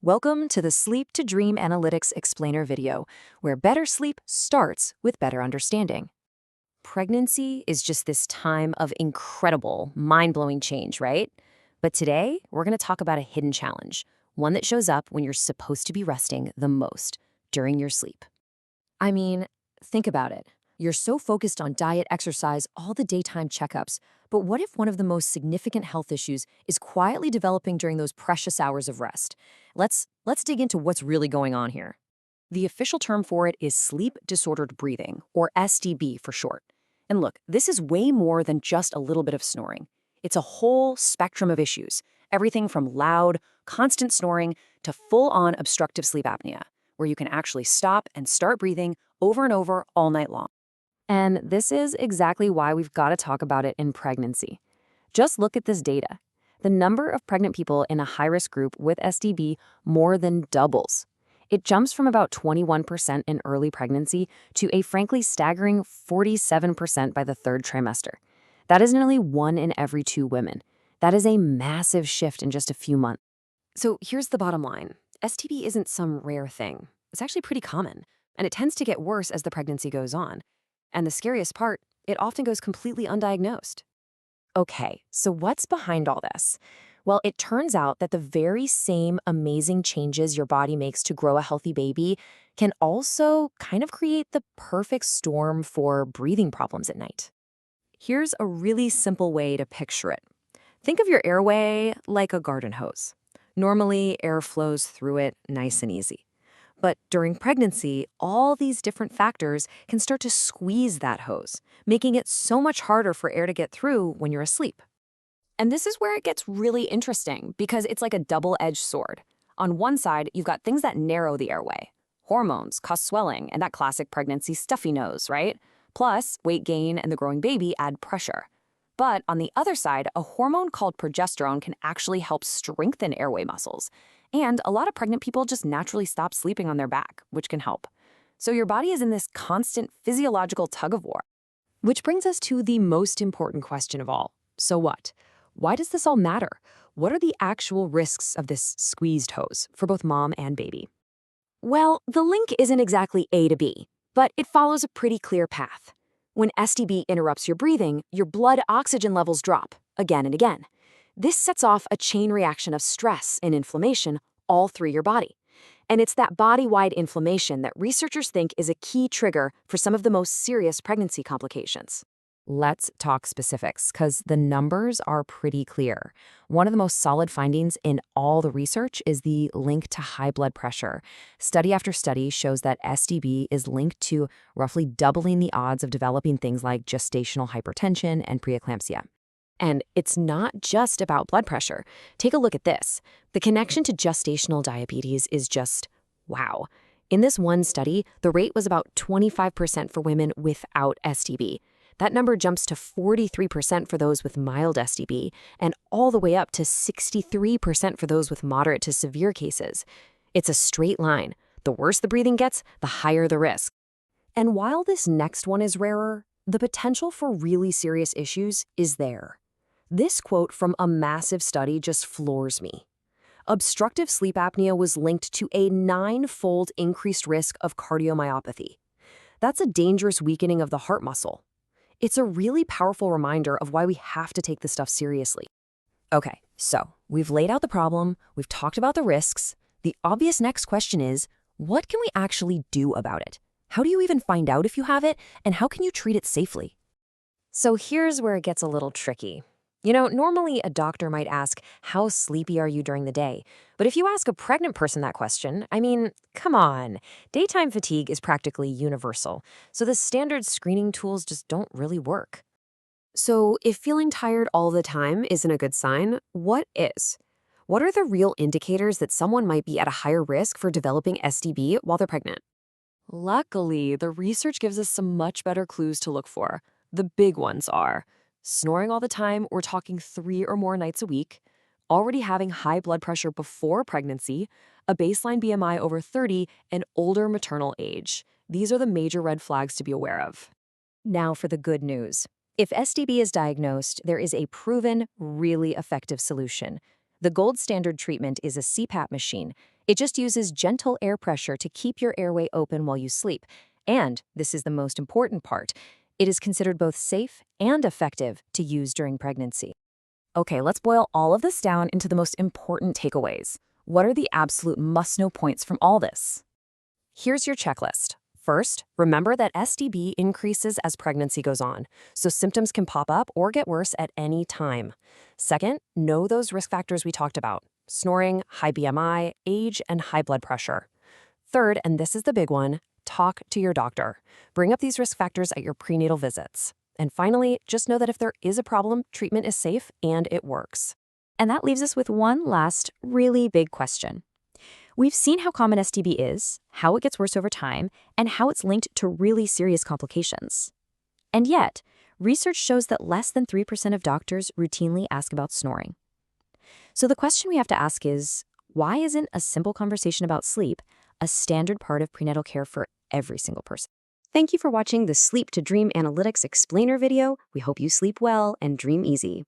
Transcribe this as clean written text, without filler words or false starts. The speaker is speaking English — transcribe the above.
Welcome to the Sleep to Dream Analytics Explainer video, where better sleep starts with better understanding. Pregnancy is just this time of incredible, mind-blowing change, right? But today, we're going to talk about a hidden challenge, one that shows up when you're supposed to be resting the most, during your sleep. I mean, think about it. You're so focused on diet, exercise, all the daytime checkups, but what if one of the most significant health issues is quietly developing during those precious hours of rest? Let's dig into what's really going on here. The official term for it is sleep disordered breathing, or SDB for short. And look, this is way more than just a little bit of snoring. It's a whole spectrum of issues, everything from loud, constant snoring to full-on obstructive sleep apnea, where you can actually stop and start breathing over and over all night long. And this is exactly why we've got to talk about it in pregnancy. Just look at this data. The number of pregnant people in a high-risk group with SDB more than doubles. It jumps from about 21% in early pregnancy to a frankly staggering 47% by the third trimester. That is nearly 1 in every 2 women. That is a massive shift in just a few months. So here's the bottom line. STD isn't some rare thing. It's actually pretty common, and it tends to get worse as the pregnancy goes on. And the scariest part, it often goes completely undiagnosed. Okay, so what's behind all this? Well, it turns out that the very same amazing changes your body makes to grow a healthy baby can also kind of create the perfect storm for breathing problems at night. Here's a really simple way to picture it. Think of your airway like a garden hose. Normally, air flows through it nice and easy. But during pregnancy, all these different factors can start to squeeze that hose, making it so much harder for air to get through when you're asleep. And this is where it gets really interesting because it's like a double-edged sword. On one side, you've got things that narrow the airway. Hormones cause swelling and that classic pregnancy stuffy nose, right? Plus, weight gain and the growing baby add pressure. But on the other side, a hormone called progesterone can actually help strengthen airway muscles. And a lot of pregnant people just naturally stop sleeping on their back, which can help. So your body is in this constant physiological tug-of-war. Which brings us to the most important question of all. So what? Why does this all matter? What are the actual risks of this squeezed hose for both mom and baby? Well, the link isn't exactly A to B, but it follows a pretty clear path. When SDB interrupts your breathing, your blood oxygen levels drop again and again. This sets off a chain reaction of stress and inflammation all through your body. And it's that body-wide inflammation that researchers think is a key trigger for some of the most serious pregnancy complications. Let's talk specifics, because the numbers are pretty clear. One of the most solid findings in all the research is the link to high blood pressure. Study after study shows that SDB is linked to roughly doubling the odds of developing things like gestational hypertension and preeclampsia. And it's not just about blood pressure. Take a look at this. The connection to gestational diabetes is just wow. In this one study, the rate was about 25% for women without SDB. That number jumps to 43% for those with mild SDB, and all the way up to 63% for those with moderate to severe cases. It's a straight line. The worse the breathing gets, the higher the risk. And while this next one is rarer, the potential for really serious issues is there. This quote from a massive study just floors me. Obstructive sleep apnea was linked to a 9-fold increased risk of cardiomyopathy. That's a dangerous weakening of the heart muscle. It's a really powerful reminder of why we have to take this stuff seriously. Okay, so we've laid out the problem, we've talked about the risks. The obvious next question is, what can we actually do about it? How do you even find out if you have it, and how can you treat it safely? So here's where it gets a little tricky. Normally a doctor might ask, how sleepy are you during the day? But if you ask a pregnant person that question, come on. Daytime fatigue is practically universal, so the standard screening tools just don't really work. So if feeling tired all the time isn't a good sign, what is? What are the real indicators that someone might be at a higher risk for developing SDB while they're pregnant? Luckily, the research gives us some much better clues to look for. The big ones are snoring all the time, we're talking 3 or more nights a week, already having high blood pressure before pregnancy, a baseline BMI over 30, and older maternal age. These are the major red flags to be aware of. Now for the good news. If SDB is diagnosed, there is a proven, really effective solution. The gold standard treatment is a CPAP machine. It just uses gentle air pressure to keep your airway open while you sleep. And this is the most important part. It is considered both safe and effective to use during pregnancy. Okay, let's boil all of this down into the most important takeaways. What are the absolute must-know points from all this? Here's your checklist. First, remember that SDB increases as pregnancy goes on, so symptoms can pop up or get worse at any time. Second, know those risk factors we talked about: snoring, high BMI, age, and high blood pressure. Third, and this is the big one, talk to your doctor. Bring up these risk factors at your prenatal visits. And finally, just know that if there is a problem, treatment is safe and it works. And that leaves us with one last really big question. We've seen how common STB is, how it gets worse over time, and how it's linked to really serious complications. And yet, research shows that less than 3% of doctors routinely ask about snoring. So the question we have to ask is, why isn't a simple conversation about sleep a standard part of prenatal care for every single person? Thank you for watching the Sleep to Dream Analytics Explainer video. We hope you sleep well and dream easy.